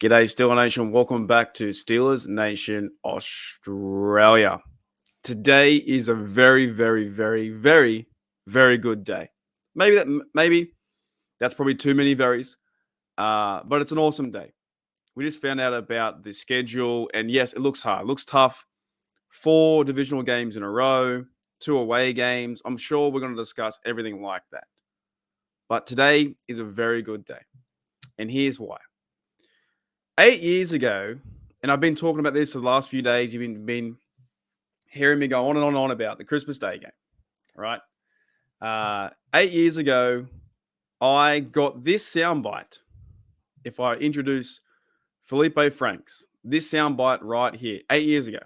G'day, Steeler Nation. Welcome back to Steelers Nation Australia. Today is a very, very, very, very, very good day. Maybe that's probably too many verys, but it's an awesome day. We just found out about the schedule, and yes, it looks hard. It looks tough. 4 divisional games in a row, 2 away games. I'm sure we're going to discuss everything like that. But today is a very good day, and here's why. 8 years ago, and I've been talking about this for the last few days. You've been hearing me go on and on about the Christmas Day game, right? 8 years ago, I got this soundbite. If I introduce Felipe Franks, this soundbite right here, 8 years ago.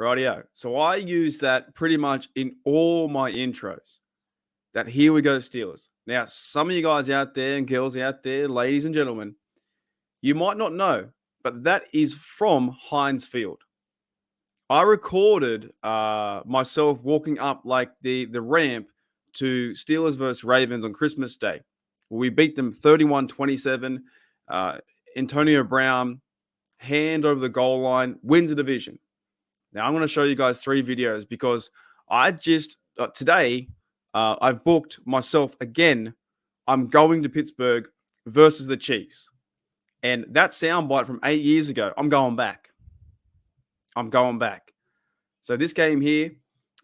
Rightio. So I use that pretty much in all my intros. That here we go, Steelers. Now, some of you guys out there and girls out there, ladies and gentlemen, you might not know, but that is from Heinz Field. I recorded myself walking up like the ramp to Steelers versus Ravens on Christmas Day. We beat them 31-27. Antonio Brown, hand over the goal line, wins the division. Now, I'm going to show you guys 3 videos because I just, today, I've booked myself again. I'm going to Pittsburgh versus the Chiefs. And that soundbite from 8 years ago, I'm going back. So this game here,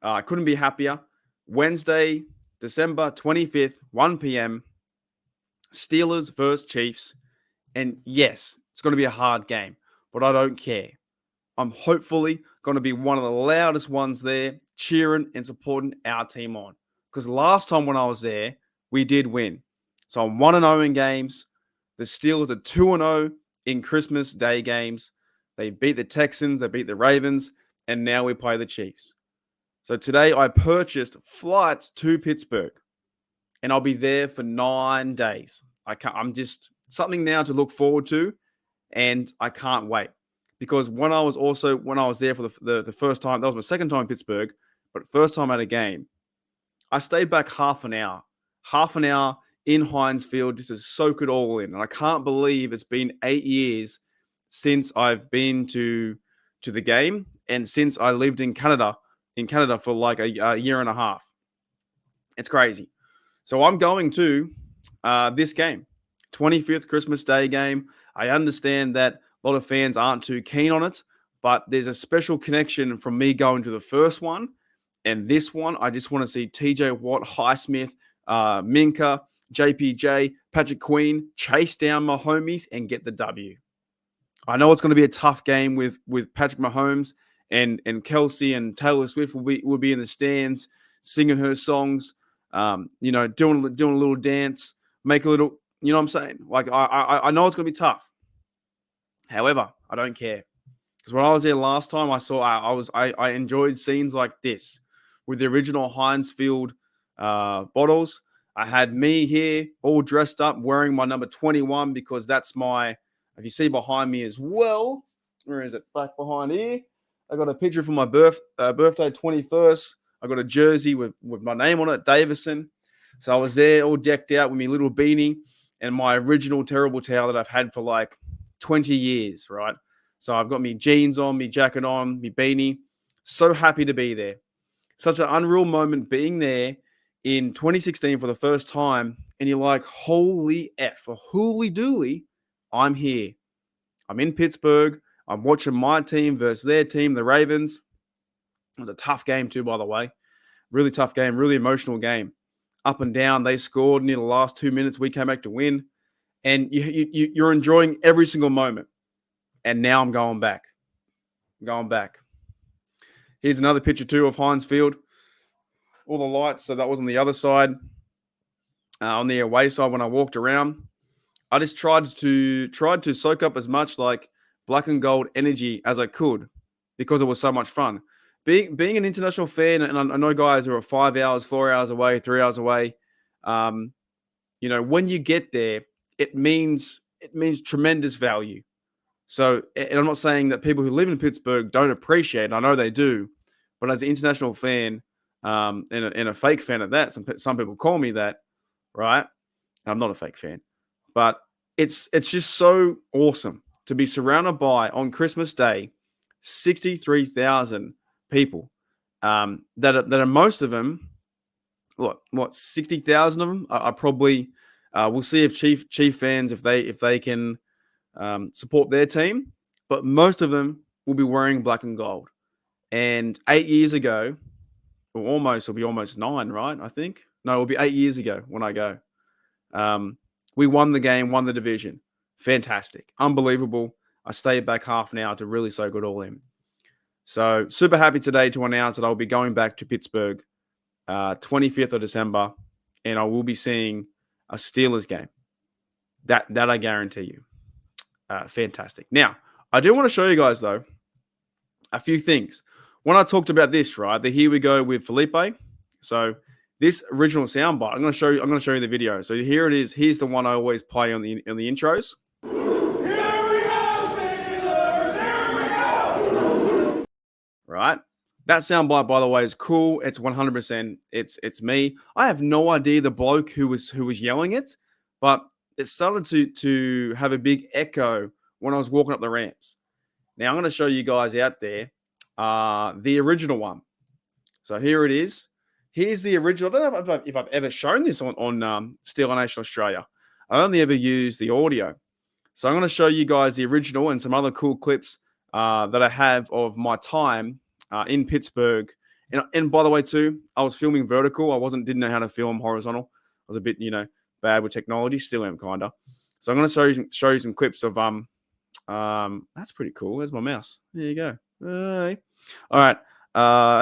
I couldn't be happier. Wednesday, December 25th, 1 p.m., Steelers versus Chiefs. And yes, it's going to be a hard game, but I don't care. I'm hopefully going to be one of the loudest ones there, cheering and supporting our team on. Because last time when I was there, we did win. So I'm 1-0 in games. The Steelers are 2-0 in Christmas Day games. They beat the Texans, they beat the Ravens, and now we play the Chiefs. So today I purchased flights to Pittsburgh, and I'll be there for 9 days. I'm just something now to look forward to, and I can't wait. Because when I was there for the first time, that was my second time in Pittsburgh, but first time at a game, I stayed back half an hour in Heinz Field just to soak it all in. And I can't believe it's been 8 years since I've been to the game and since I lived in Canada for like a year and a half. It's crazy. So I'm going to this game, 25th Christmas Day game. I understand that a lot of fans aren't too keen on it, but there's a special connection from me going to the first one. And this one, I just want to see TJ Watt, Highsmith, Minka, JPJ, Patrick Queen chase down my homies and get the W. I know it's going to be a tough game with Patrick Mahomes and Kelsey and Taylor Swift will be in the stands singing her songs, doing a little dance, make a little, you know what I'm saying? Like I know it's going to be tough. However, I don't care because when I was there last time, I enjoyed scenes like this with the original Heinz Field bottles. I had me here all dressed up wearing my number 21 because that's my, if you see behind me as well, where is it? Back behind here. I got a picture from my birthday, 21st. I got a jersey with my name on it, Davison. So I was there all decked out with my little beanie and my original terrible towel that I've had for like 20 years, right? So I've got me jeans on, me jacket on, me beanie. So happy to be there. Such an unreal moment being there in 2016 for the first time. And you're like, holy F, or hooly dooly, I'm here. I'm in Pittsburgh. I'm watching my team versus their team, the Ravens. It was a tough game too, by the way. Really tough game, really emotional game. Up and down, they scored near the last 2 minutes. We came back to win. And you're enjoying every single moment. And now I'm going back. Here's another picture too of Heinz Field. All the lights. So that was on the other side. On the away side when I walked around. I just tried to soak up as much like black and gold energy as I could because it was so much fun. Being an international fan, and I know guys who are 5 hours, 4 hours away, 3 hours away, when you get there, it means tremendous value. So, and I'm not saying that people who live in Pittsburgh don't appreciate it. I know they do. But as an international fan, and a fake fan at that. Some people call me that, right? I'm not a fake fan, but it's just so awesome to be surrounded by on Christmas Day 63,000 people. That are most of them. What 60,000 of them are probably. We'll see if Chief fans if they can support their team, but most of them will be wearing black and gold. And 8 years ago, it'll be almost 9, right? I think no, it'll be 8 years ago when I go. We won the game, won the division. Fantastic, unbelievable. I stayed back half an hour to really soak it all in. So super happy today to announce that I'll be going back to Pittsburgh, 25th of December, and I will be seeing a Steelers game. That I guarantee you. Fantastic. Now, I do want to show you guys though a few things. When I talked about this, right, the here we go with Felipe. So this original soundbite, I'm going to show you the video. So here it is. Here's the one I always play on the intros. Right? That soundbite, by the way, is cool. It's 100%. It's me. I have no idea the bloke who was yelling it, but it started to have a big echo when I was walking up the ramps. Now I'm going to show you guys out there the original one. So here it is. Here's the original. I don't know if I've ever shown this on Steeler Nation Australia. I only ever used the audio. So I'm going to show you guys the original and some other cool clips that I have of my time in Pittsburgh. And by the way, too, I was filming vertical. I didn't know how to film horizontal. I was a bit, bad with technology. Still am, kinda. So I'm going to show you some clips of that's pretty cool. There's my mouse. There you go. All right.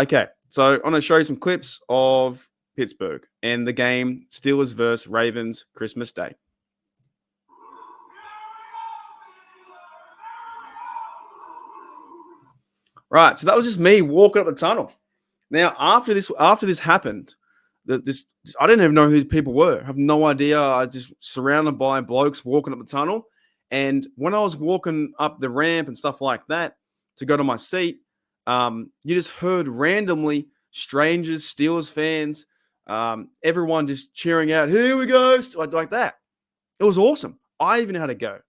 Okay. So I'm going to show you some clips of Pittsburgh and the game Steelers versus Ravens Christmas Day. Right, so that was just me walking up the tunnel. Now, after this happened, I didn't even know who these people were. I have no idea. I was just surrounded by blokes walking up the tunnel. And when I was walking up the ramp and stuff like that to go to my seat, you just heard randomly strangers, Steelers fans, everyone just cheering out, "Here we go," like that. It was awesome. I even had to go.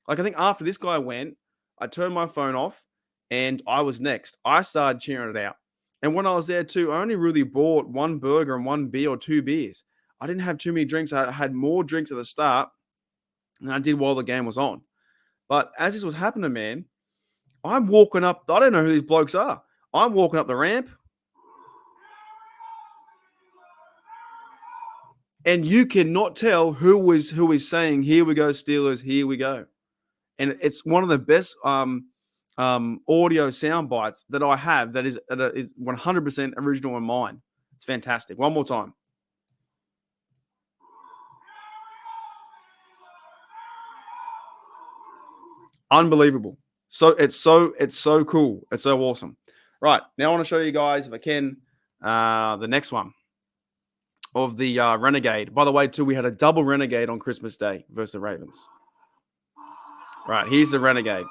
Like, I think after this guy went, I turned my phone off and I was next. I started cheering it out. And when I was there too, I only really bought one burger and one beer or two beers. I didn't have too many drinks. I had more drinks at the start than I did while the game was on. But as this was happening, man, I'm walking up. I don't know who these blokes are. I'm walking up the ramp. And you cannot tell who is saying, "Here we go, Steelers, here we go." And it's one of the best audio sound bites that I have that is 100% original in mine. It's fantastic. One more time. Unbelievable. So it's so cool. It's so awesome. Right. Now I want to show you guys, if I can, the next one of the Renegade. By the way, too, we had a double Renegade on Christmas Day versus the Ravens. Right. Here's the Renegade.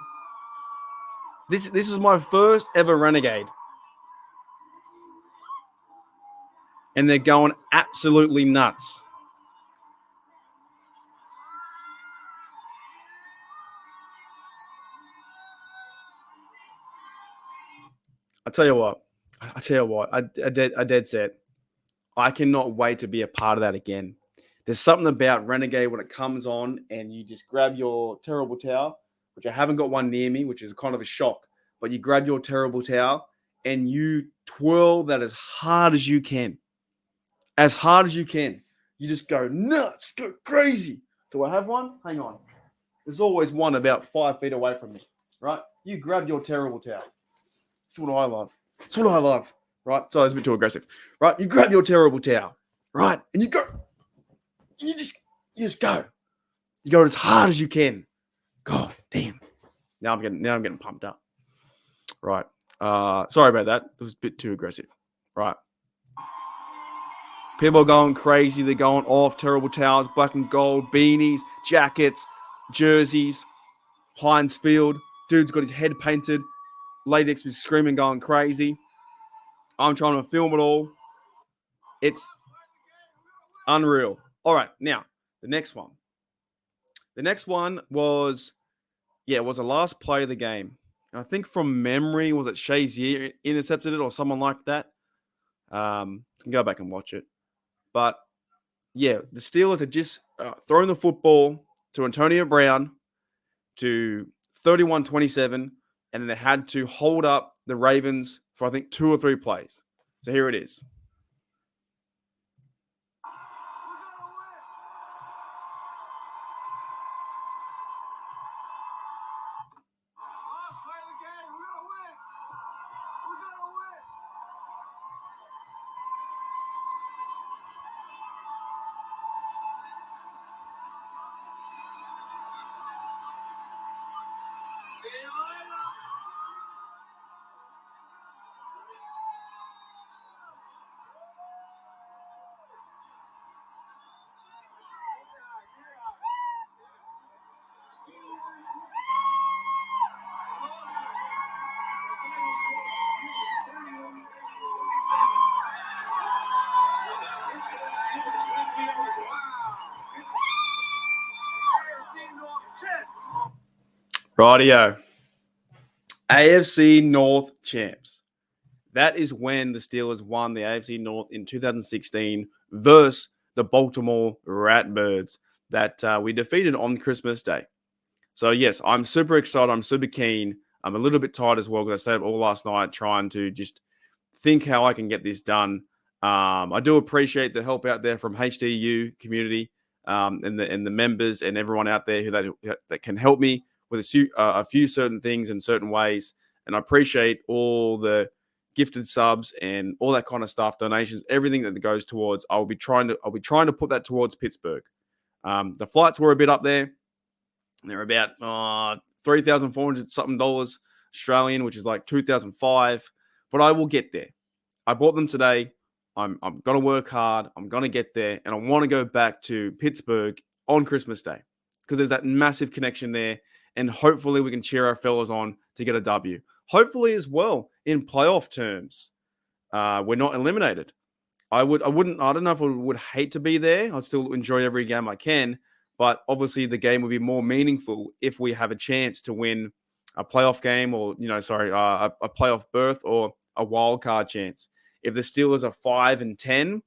This is my first ever Renegade. And they're going absolutely nuts. I tell you what, I dead set. I cannot wait to be a part of that again. There's something about Renegade when it comes on and you just grab your terrible towel, which I haven't got one near me, which is kind of a shock. But you grab your terrible towel and you twirl that as hard as you can. As hard as you can. You just go nuts, go crazy. Do I have one? Hang on. There's always one about 5 feet away from me, right? You grab your terrible towel. That's what I love. That's what I love, right? So it's a bit too aggressive, right? You grab your terrible towel, right? And you go. You just go. You go as hard as you can. God damn. Now I'm getting pumped up. Right. Sorry about that. It was a bit too aggressive. Right. People are going crazy. They're going off. Terrible towels, black and gold, beanies, jackets, jerseys, Heinz Field. Dude's got his head painted. Latex was screaming, going crazy. I'm trying to film it all. It's unreal. All right, now the next one. The next one was, it was the last play of the game. And I think from memory, was it Shazier intercepted it or someone like that? Can go back and watch it. But yeah, the Steelers had just thrown the football to Antonio Brown to 31-27, and then they had to hold up the Ravens for, I think, 2 or 3 plays. So here it is. Rightio. AFC North champs. That is when the Steelers won the AFC North in 2016 versus the Baltimore Ratbirds that we defeated on Christmas Day. So, yes, I'm super excited. I'm super keen. I'm a little bit tired as well because I stayed up all last night trying to just think how I can get this done. I do appreciate the help out there from HDU community and the members and everyone out there that can help me with a few certain things in certain ways. And I appreciate all the gifted subs and all that kind of stuff, donations, everything that goes towards. I'll be trying to put that towards Pittsburgh. The flights were a bit up there. They're about $3,400 something Australian, which is like 2,005. But I will get there. I bought them today. I'm going to work hard. I'm going to get there. And I want to go back to Pittsburgh on Christmas Day because there's that massive connection there. And hopefully we can cheer our fellas on to get a W. Hopefully as well, in playoff terms, we're not eliminated. I don't know if I would hate to be there. I'd still enjoy every game I can. But obviously the game would be more meaningful if we have a chance to win a playoff game or, a playoff berth or a wild card chance. If the Steelers are 5-10,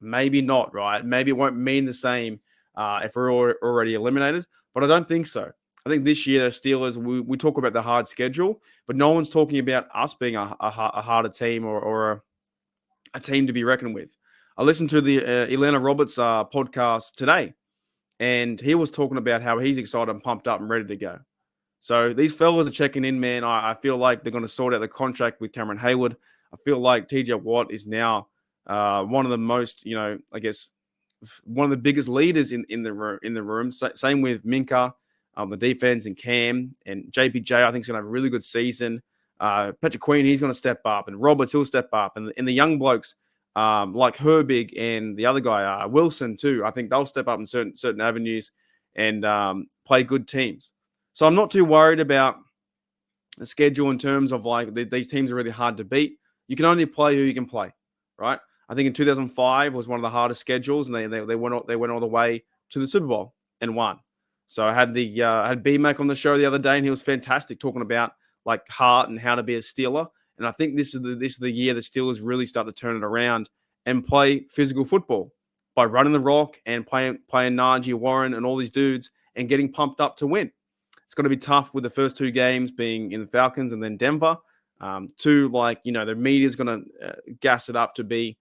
maybe not, right? Maybe it won't mean the same if we're already eliminated, but I don't think so. I think this year the Steelers, we talk about the hard schedule, but no one's talking about us being a harder team or a team to be reckoned with. I listened to the Atlanta Roberts podcast today, and he was talking about how he's excited and pumped up and ready to go. So these fellas are checking in, man. I feel like they're going to sort out the contract with Cameron Hayward. I feel like TJ Watt is now one of the most, I guess, one of the biggest leaders in the room. Same with Minka, the defense, and Cam and JPJ. I think is going to have a really good season. Patrick Queen, he's going to step up, and Roberts, he'll step up, and the young blokes like Herbig and the other guy Wilson too. I think they'll step up in certain avenues and play good teams. So I'm not too worried about the schedule in terms of like these teams are really hard to beat. You can only play who you can play, right? I think in 2005 was one of the hardest schedules, and they went all the way to the Super Bowl and won. So I had had B-Mac on the show the other day, and he was fantastic talking about like heart and how to be a Steeler. And I think this is the year the Steelers really start to turn it around and play physical football by running the rock and playing Najee Warren and all these dudes and getting pumped up to win. It's going to be tough with the first 2 games being in the Falcons and then Denver. The media's going to gas it up to be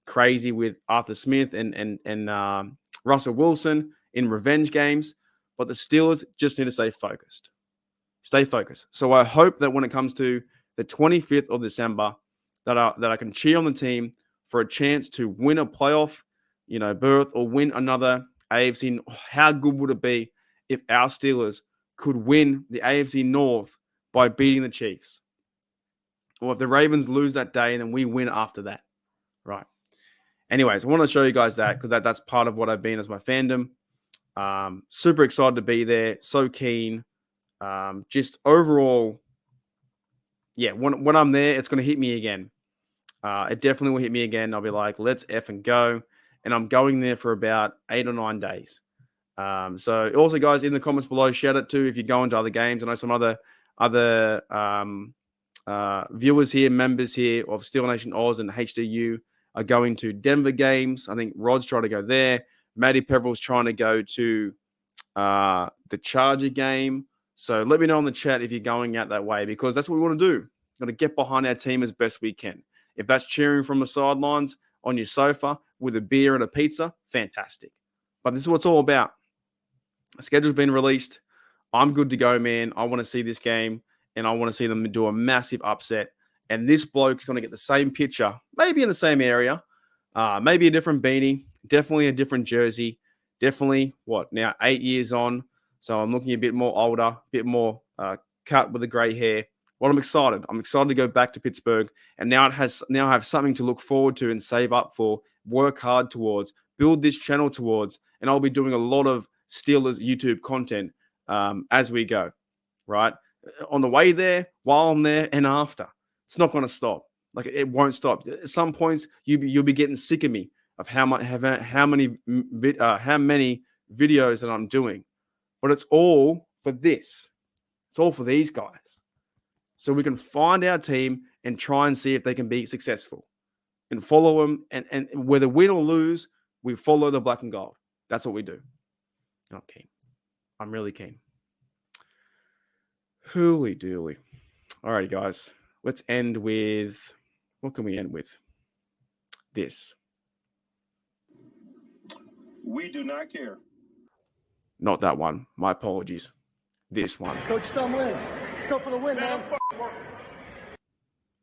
crazy with Arthur Smith and Russell Wilson in revenge games. But the Steelers just need to stay focused. Stay focused. So I hope that when it comes to the 25th of December, that I can cheer on the team for a chance to win a playoff, berth or win another AFC. How good would it be if our Steelers could win the AFC North by beating the Chiefs? Or if the Ravens lose that day and then we win after that, right? Anyways, I want to show you guys that because that's part of what I've been as my fandom. Super excited to be there. So keen. Just overall, yeah, when I'm there, it's going to hit me again. it definitely will hit me again. I'll be like, let's effing go. And I'm going there for about 8 or 9 days. So also, guys, in the comments below, shout out to if you're going to other games. I know some other viewers here, members here of Steel Nation Oz and HDU are going to Denver games. I think Rod's trying to go there. Matty Peveril's trying to go to the Charger game. So let me know in the chat if you're going out that way, because that's what we want to do. We've got to get behind our team as best we can. If that's cheering from the sidelines on your sofa with a beer and a pizza, fantastic. But this is what it's all about. The schedule's been released. I'm good to go, man. I want to see this game, and I want to see them do a massive upset. And this bloke's going to get the same picture, maybe in the same area, maybe a different beanie, definitely a different jersey, definitely, now 8 years on. So I'm looking a bit more older, a bit more cut with the grey hair. Well, I'm excited. I'm excited to go back to Pittsburgh, and now I have something to look forward to and save up for, work hard towards, build this channel towards, and I'll be doing a lot of Steelers YouTube content as we go, right? On the way there, while I'm there, and after. It's not going to stop. Like, it won't stop. At some points, you'll be getting sick of me of how many videos that I'm doing, but it's all for this. It's all for these guys, so we can find our team and try and see if they can be successful, and follow them. And whether win or lose, we follow the black and gold. That's what we do. I'm keen. I'm really keen. Hooly dooly. Alrighty, guys. Let's end with, what can we end with? This. We do not care. Not that one. My apologies. This one. Coach Stumlin. Let's go for the win, man.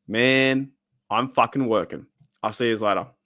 Man, I'm fucking working. I'll see you later.